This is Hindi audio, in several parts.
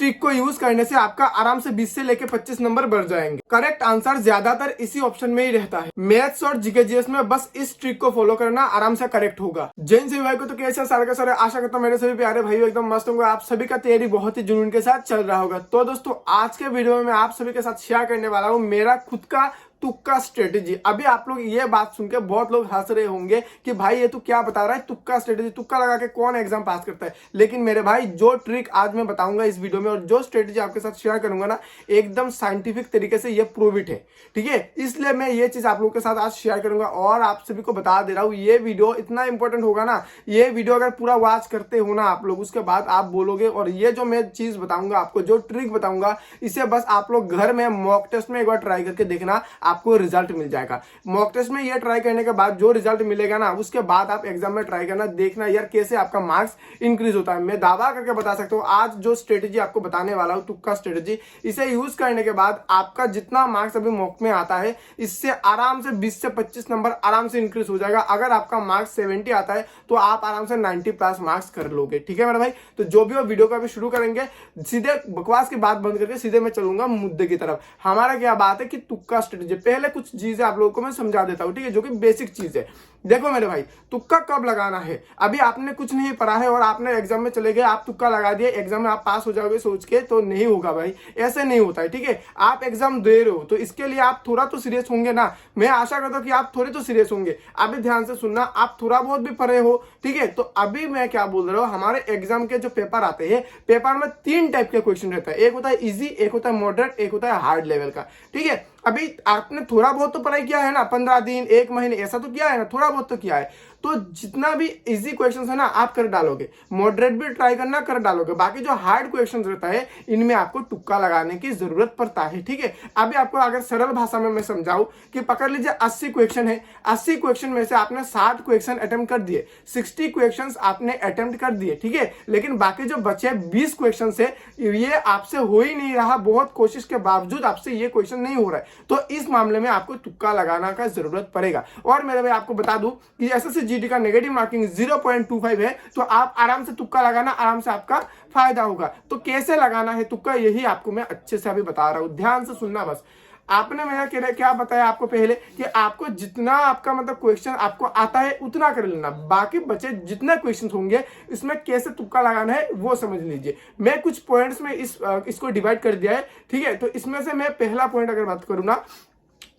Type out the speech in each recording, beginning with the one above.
ट्रिक को यूज करने से आपका आराम से 20 से लेके 25 नंबर बढ़ जाएंगे। करेक्ट आंसर ज्यादातर इसी ऑप्शन में ही रहता है। मैथ्स और जीके जीएस में बस इस ट्रिक को फॉलो करना, आराम से करेक्ट होगा। जैन सभी भाई को तो कैसे सारे का सारे, आशा करता हूँ मेरे सभी प्यारे भाई एकदम मस्त होंगे। आप सभी का तैयारी बहुत ही जुनून के साथ चल रहा होगा। तो दोस्तों आज के वीडियो में मैं आप सभी के साथ शेयर करने वाला हूँ मेरा खुद का तुक्का स्ट्रेटेजी। अभी आप लोग ये बात सुन के बहुत लोग हंस रहे होंगे कि भाई ये तू क्या बता रहा है, तुक्का स्ट्रेटेजी, तुक्का लगा के कौन एग्जाम पास करता है। लेकिन मेरे भाई जो ट्रिक आज मैं बताऊंगा इस वीडियो में और जो स्ट्रेटेजी आपके साथ शेयर करूंगा ना, एकदम साइंटिफिक तरीके से ये प्रूविट है, ठीक है। इसलिए मैं ये चीज आप लोगों के साथ आज शेयर करूंगा और आप सभी को बता दे रहा हूं ये वीडियो इतना इंपॉर्टेंट होगा ना। ये वीडियो अगर पूरा वॉच करते हो ना आप लोग, उसके बाद आप बोलोगे और ये जो मैं चीज बताऊंगा आपको, जो ट्रिक बताऊंगा, इसे बस आप लोग घर में मॉक टेस्ट में एक बार ट्राई करके देखना, आपको रिजल्ट मिल जाएगा। मॉक टेस्ट में ये ट्राई करने के बाद जो रिजल्ट मिलेगा ना, उसके बाद आप एग्जाम में ट्राई करना, देखना यार कैसे आपका मार्क्स इंक्रीज होता है। मैं दावा करके बता सकता हूँ आज जो स्ट्रेटेजी आपको बताने वाला हूँ, तुक्का स्ट्रेटेजी, इसे यूज करने के बाद आपका जितना मार्क्स अभी मॉक में आता है, इससे आराम से 20 से 25 नंबर आराम से इंक्रीज हो जाएगा। अगर आपका मार्क्स 70 आता है तो आप आराम से 90 प्लस मार्क्स कर लोगे, ठीक है मेरे भाई। तो जो भी हो वीडियो को अभी शुरू करेंगे, सीधे बकवास की बात बंद करके सीधे मैं चलूंगा मुद्दे की तरफ। हमारा क्या बात है कि तुक्का स्ट्रेटेजी, पहले कुछ चीजें आप लोगों को मैं समझा देता हूं, ठीक है, जो कि बेसिक चीज है। देखो मेरे भाई, तुक्का कब लगाना है, अभी आपने कुछ नहीं पढ़ा है और आपने एग्जाम में चले गए, आप तुक्का लगा दिए, एग्जाम में आप पास हो जाओगे सोच के, तो नहीं होगा भाई, ऐसे नहीं होता है, ठीक है। आप एग्जाम दे रहे हो तो इसके लिए आप थोड़ा तो सीरियस होंगे ना। मैं आशा करता हूं कि आप थोड़े तो सीरियस होंगे। अभी ध्यान से सुनना, आप थोड़ा बहुत भी पढ़े हो, ठीक है। तो अभी मैं क्या बोल रहा हूं, हमारे एग्जाम के जो पेपर आते हैं, पेपर में 3 टाइप के क्वेश्चन रहता है। एक होता है इजी, एक होता है मॉडरेट, एक होता है हार्ड लेवल का, ठीक है। अभी आपने थोड़ा बहुत तो पढ़ाई किया है ना, 15 दिन 1 महीने ऐसा तो किया है ना, थोड़ा बहुत तो किया है। तो जितना भी इजी क्वेश्चंस है ना आप कर डालोगे, मॉडरेट भी ट्राई करना, कर डालोगे। बाकी जो हार्ड क्वेश्चंस रहता है इनमें आपको तुक्का लगाने की जरूरत पड़ता है, ठीक है। अभी आपको अगर सरल भाषा में मैं समझाऊं कि पकड़ लीजिए 80 क्वेश्चन है, 80 क्वेश्चन में से आपने 60 क्वेश्चन अटेम्प्ट कर दिए, 60 क्वेश्चन आपने अटेम्प्ट कर दिए, ठीक है। लेकिन बाकी जो बचे 20 क्वेश्चन है, ये आपसे हो ही नहीं रहा, बहुत कोशिश के बावजूद आपसे ये क्वेश्चन नहीं हो रहा है, तो इस मामले में आपको तुक्का लगाना का जरूरत पड़ेगा। और मेरे भाई आपको बता दूं कि एसएससी जीडी का नेगेटिव मार्किंग 0.25 है, तो आप आराम से तुक्का लगाना, आराम से आपका फायदा होगा। तो कैसे लगाना है तुक्का, यही आपको मैं अच्छे से अभी बता रहा हूं, ध्यान से सुनना बस। आपने मेरा क्या बताया आपको पहले कि आपको जितना आपका मतलब क्वेश्चन आपको आता है उतना कर लेना, बाकी बचे जितने क्वेश्चन होंगे इसमें कैसे तुक्का लगाना है वो समझ लीजिए। मैं कुछ पॉइंट्स में इसको डिवाइड कर दिया है, ठीक है। तो इसमें से मैं पहला पॉइंट अगर बात करूँ ना,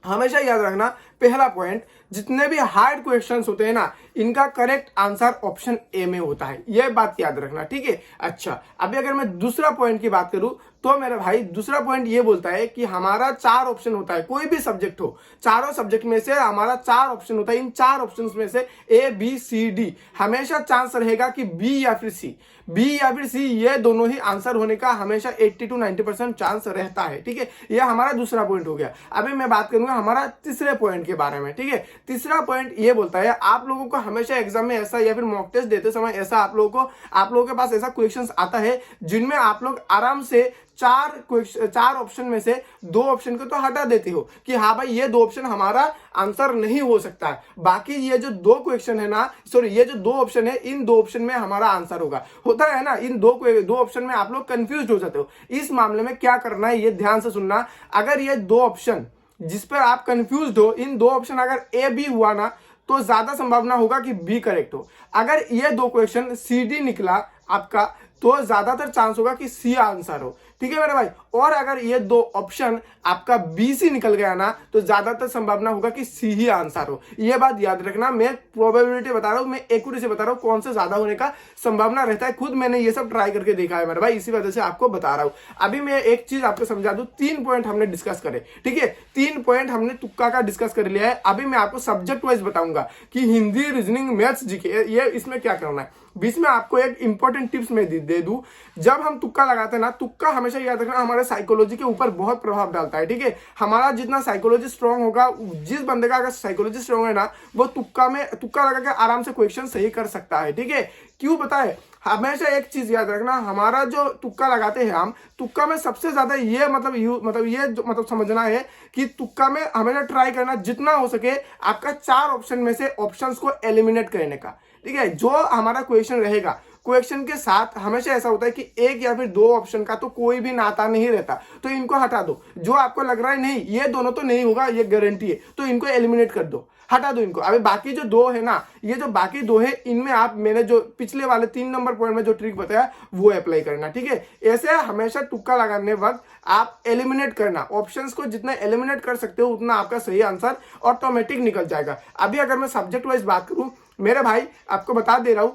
हमेशा याद रखना, पहला पॉइंट, जितने भी हार्ड क्वेश्चंस होते हैं ना, इनका करेक्ट आंसर ऑप्शन ए में होता है, यह बात याद रखना, ठीक है। अच्छा, अभी अगर मैं दूसरा पॉइंट की बात करूं तो मेरे भाई दूसरा पॉइंट ये बोलता है कि हमारा 4 ऑप्शन होता है, कोई भी सब्जेक्ट हो, चारों सब्जेक्ट में से हमारा 4 ऑप्शन होता है। इन 4 ऑप्शन में से ए बी सी डी, हमेशा चांस रहेगा कि बी या फिर सी, बी या फिर सी, ये दोनों ही आंसर होने का हमेशा 80 to 90% चांस रहता है, ठीक है। यह हमारा दूसरा पॉइंट हो गया। अभी मैं बात करूंगा हमारा तीसरे पॉइंट के बारे में, ठीक है। तीसरा पॉइंट ये बोलता है आप लोगों को हमेशा एग्जाम में ऐसा या फिर मॉक टेस्ट देते समय ऐसा आप लोगों के पास ऐसा क्वेश्चंस आता है जिनमें आप लोग आराम से 4 ऑप्शन में से 2 ऑप्शन को तो हटा देते हो कि हाँ भाई ये 2 ऑप्शन हमारा आंसर नहीं हो सकता है, बाकी ये जो 2 क्वेश्चन है ना, सॉरी ये जो 2 ऑप्शन है, इन 2 ऑप्शन में हमारा आंसर होगा। होता है ना, इन 2 ऑप्शन में आप लोग कंफ्यूज हो जाते हो। इस मामले में क्या करना है ये ध्यान से सुनना। अगर ये 2 ऑप्शन जिस पर आप कंफ्यूज हो, इन 2 ऑप्शन अगर ए बी हुआ ना, तो ज्यादा संभावना होगा कि बी करेक्ट हो। अगर ये 2 क्वेश्चन सी डी निकला आपका, तो ज्यादातर चांस होगा कि सी आंसर हो, ठीक है मेरे भाई। और अगर ये 2 ऑप्शन आपका बी सी निकल गया ना, तो ज्यादातर संभावना होगा कि सी ही आंसर हो। ये बात याद रखना, मैं प्रोबेबिलिटी बता रहा हूं, मैं एक्यूरेसी बता रहा हूं, कौन से ज्यादा होने का संभावना रहता है। खुद मैंने ये सब ट्राई करके देखा है मेरे भाई, इसी वजह से आपको बता रहा हूं। अभी मैं एक चीज आपको समझा दूं, 3 पॉइंट हमने डिस्कस करे, ठीक है। 3 पॉइंट हमने तुक्का का डिस्कस कर लिया है। अभी मैं आपको सब्जेक्ट वाइज बताऊंगा कि हिंदी, रीजनिंग, मैथ्स, जीके, ये इसमें क्या करना है। बीच में आपको एक इंपॉर्टेंट टिप्स में दे दूं, जब हम तुक्का लगाते हैं ना, तुक्का हमेशा याद रखना हमारे साइकोलॉजी के ऊपर बहुत प्रभाव डालता है, ठीक है। हमारा जितना साइकोलॉजी स्ट्रांग होगा, जिस बंदे का अगर साइकोलॉजी स्ट्रांग है ना, वो तुक्का लगा के आराम से क्वेश्चन सही कर सकता है, ठीक है। क्यों बताए, हमेशा एक चीज याद रखना, हमारा जो तुक्का लगाते हैं हम, तुक्का में सबसे ज्यादा ये मतलब समझना है कि तुक्का में हमेशा ट्राई करना जितना हो सके आपका 4 ऑप्शन में से ऑप्शंस को एलिमिनेट करने का, ठीक है। जो हमारा क्वेश्चन रहेगा क्वेश्चन के साथ हमेशा ऐसा होता है कि एक या फिर दो ऑप्शन का तो कोई भी नाता नहीं रहता, तो इनको हटा दो। जो आपको लग रहा है नहीं ये दोनों तो नहीं होगा, ये गारंटी है, तो इनको एलिमिनेट कर दो, हटा दो इनको। अभी बाकी जो दो है ना, ये जो बाकी दो है इनमें आप मैंने जो पिछले वाले 3 नंबर पॉइंट में जो ट्रिक बताया वो अप्लाई करना, ठीक है। ऐसे हमेशा तुक्का लगाने वक्त आप एलिमिनेट करना, ऑप्शंस को जितना एलिमिनेट कर सकते हो उतना आपका सही आंसर ऑटोमेटिक निकल जाएगा। अभी अगर मैं सब्जेक्ट वाइज बात करूं मेरे भाई, आपको बता दे रहा हूं,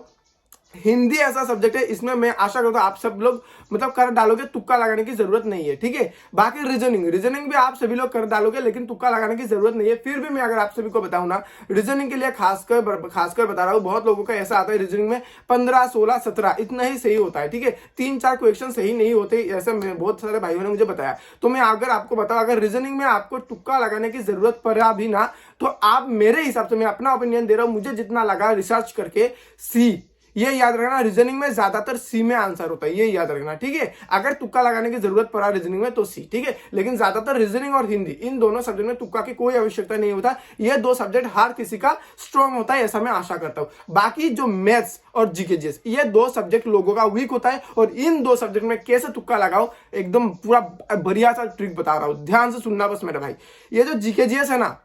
हिंदी ऐसा सब्जेक्ट है इसमें मैं आशा करता हूं आप सब लोग मतलब कर डालोगे, तुक्का लगाने की जरूरत नहीं है, ठीक है। बाकी रीजनिंग भी आप सभी लोग कर डालोगे, लेकिन तुक्का लगाने की जरूरत नहीं है। फिर भी मैं अगर आप सभी को बताऊं ना, रीजनिंग के लिए खासकर बता रहा हूं, बहुत लोगों का ऐसा आता है रीजनिंग में 15, 16, 17 इतना ही सही होता है, ठीक है। 3-4 क्वेश्चन सही नहीं होते, ऐसे बहुत सारे भाइयों ने मुझे बताया। तो मैं अगर आपको बताऊं, अगर रीजनिंग में आपको तुक्का लगाने की जरूरत पड़ा भी ना, तो आप मेरे हिसाब से, मैं अपना ओपिनियन दे रहा हूं, मुझे जितना लगा रिसर्च करके, सी, ये याद रखना, रीजनिंग में ज्यादातर सी में आंसर होता है, ये याद रखना, ठीक है। अगर तुक्का लगाने की जरूरत पड़ा रीजनिंग में तो सी, ठीक है, लेकिन ज्यादातर रीजनिंग और हिंदी इन दोनों सब्जेक्ट में तुक्का की कोई आवश्यकता नहीं होता। ये दो सब्जेक्ट हर किसी का स्ट्रॉन्ग होता है, ऐसा मैं आशा करता हूं। बाकी जो मैथ्स और जीके जीएस, ये दो सब्जेक्ट लोगों का वीक होता है, और इन दो सब्जेक्ट में कैसे तुक्का लगाओ, एकदम पूरा बढ़िया सा ट्रिक बता रहा हूं, ध्यान से सुनना बस मेरे भाई। ये जो जीके जीएस है ना,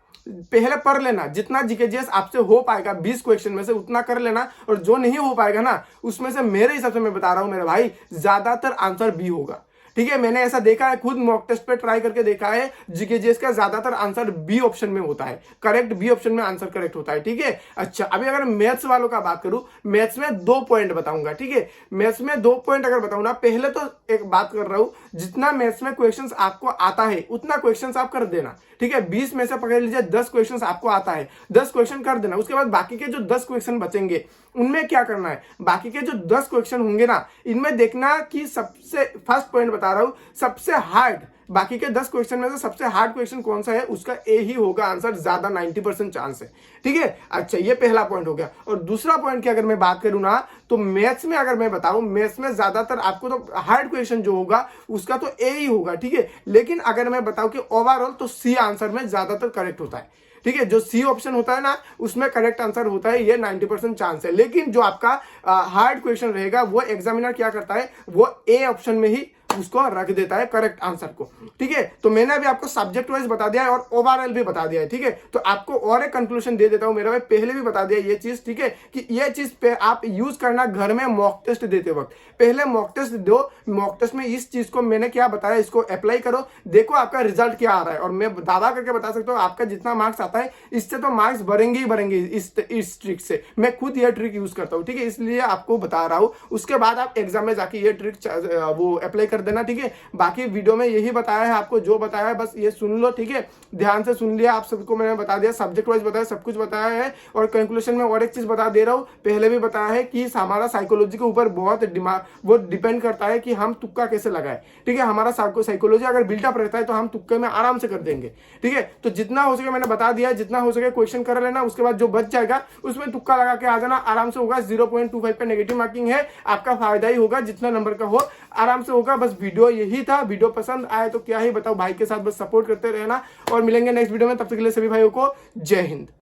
पहले पढ़ लेना, जितना जीके जीएस आपसे हो पाएगा 20 क्वेश्चन में से उतना कर लेना, और जो नहीं हो पाएगा ना उसमें से मेरे हिसाब से मैं बता रहा हूं मेरे भाई, ज्यादातर आंसर बी होगा, ठीक है। मैंने ऐसा देखा है, खुद मॉक टेस्ट पे ट्राई करके देखा है, जीके जीएस का ज्यादातर आंसर बी ऑप्शन में होता है, करेक्ट बी ऑप्शन में आंसर करेक्ट होता है, ठीक है। अच्छा, अभी अगर मैथ्स वालों का बात करूं, मैथ्स में 2 पॉइंट बताऊंगा, ठीक है। मैथ्स में 2 पॉइंट अगर बताऊं ना, पहले तो एक बात कर रहा हूं, जितना मैथ्स में क्वेश्चंस आपको आता है उतना क्वेश्चंस आप कर देना, ठीक है। 20 में से पकड़ लीजिए 10 क्वेश्चंस आपको आता है, 10 क्वेश्चन कर देना। उसके बाद बाकी के जो 10 क्वेश्चन बचेंगे उनमें क्या करना है, बाकी के जो 10 क्वेश्चन होंगे ना, इनमें देखना कि सबसे फर्स्ट पॉइंट बता रहा हूं, सबसे हार्ड, बाकी के 10 क्वेश्चन में से सबसे हार्ड क्वेश्चन कौन सा है, उसका ए ही होगा आंसर, ज्यादा 90% चांस है, ठीक है। अच्छा, ये पहला पॉइंट हो गया। और दूसरा पॉइंट की अगर मैं बात करूं ना, तो मैथ्स में अगर मैं बताऊं, मैथ्स में ज्यादातर आपको तो हार्ड क्वेश्चन जो होगा उसका तो ए ही होगा, ठीक है। लेकिन अगर मैं बताऊं कि ओवरऑल तो सी आंसर में ज्यादातर करेक्ट होता है, ठीक है। जो सी ऑप्शन होता है ना उसमें करेक्ट आंसर होता है, ये 90% चांस है। लेकिन जो आपका हार्ड क्वेश्चन रहेगा वो एग्जामिनर क्या करता है, वो ए ऑप्शन में ही उसको रख देता है करेक्ट आंसर को, ठीक है। तो मैंने अभी आपको सब्जेक्ट वाइज बता दिया है और ओवरऑल भी बता दिया है, ठीक है। तो आपको और एक कंक्लूजन दे देता हूं मेरा भाई, पहले भी बता दिया ये चीज, ठीक है, कि ये चीज पे आप यूज करना घर में मॉक टेस्ट देते वक्त, पहले मॉक टेस्ट दो, मॉक टेस्ट में इस चीज को मैंने क्या बताया इसको अप्लाई करो, देखो आपका रिजल्ट क्या आ रहा है। और मैं दावा करके बता सकता हूँ आपका जितना मार्क्स आता है इससे तो मार्क्स बढ़ेंगे ही बढ़ेंगे इस ट्रिक से। मैं खुद ये ट्रिक यूज करता हूँ, ठीक है, इसलिए आपको बता रहा हूँ। उसके बाद आप एग्जाम में जाके ये ट्रिक वो अप्लाई कर देना, ठीक है। बाकी वीडियो में यही बताया है आपको, जो बताया है बस ये सुन लो, ठीक है, ध्यान से सुन लिया, आप सबको मैंने बता दिया, सब्जेक्ट वाइज बताया, सब कुछ बताया है। और कंक्लूजन में और एक चीज बता दे रहा हूँ, पहले भी बताया है कि हमारा साइकोलॉजी के ऊपर बहुत वो डिपेंड करता है कि हम तुक्का कैसे लगाए, ठीक है। हमारा साइकोलॉजी अगर बिल्टअप रहता है तो हम तुक्के में आराम से कर देंगे, ठीक है। तो जितना हो सके मैंने बता दिया, जितना हो सके क्वेश्चन कर लेना, उसके बाद जो बच जाएगा उसमें तुक्का लगा के आ जाना, आराम से होगा। 0.25 पे नेगेटिव मार्किंग है, आपका फायदा ही होगा, जितना नंबर का हो आराम से होगा। बस वीडियो यही था, वीडियो पसंद आए तो क्या ही बताओ, भाई के साथ बस सपोर्ट करते रहना, और मिलेंगे नेक्स्ट वीडियो में। तब तक के लिए सभी भाइयों को जय हिंद।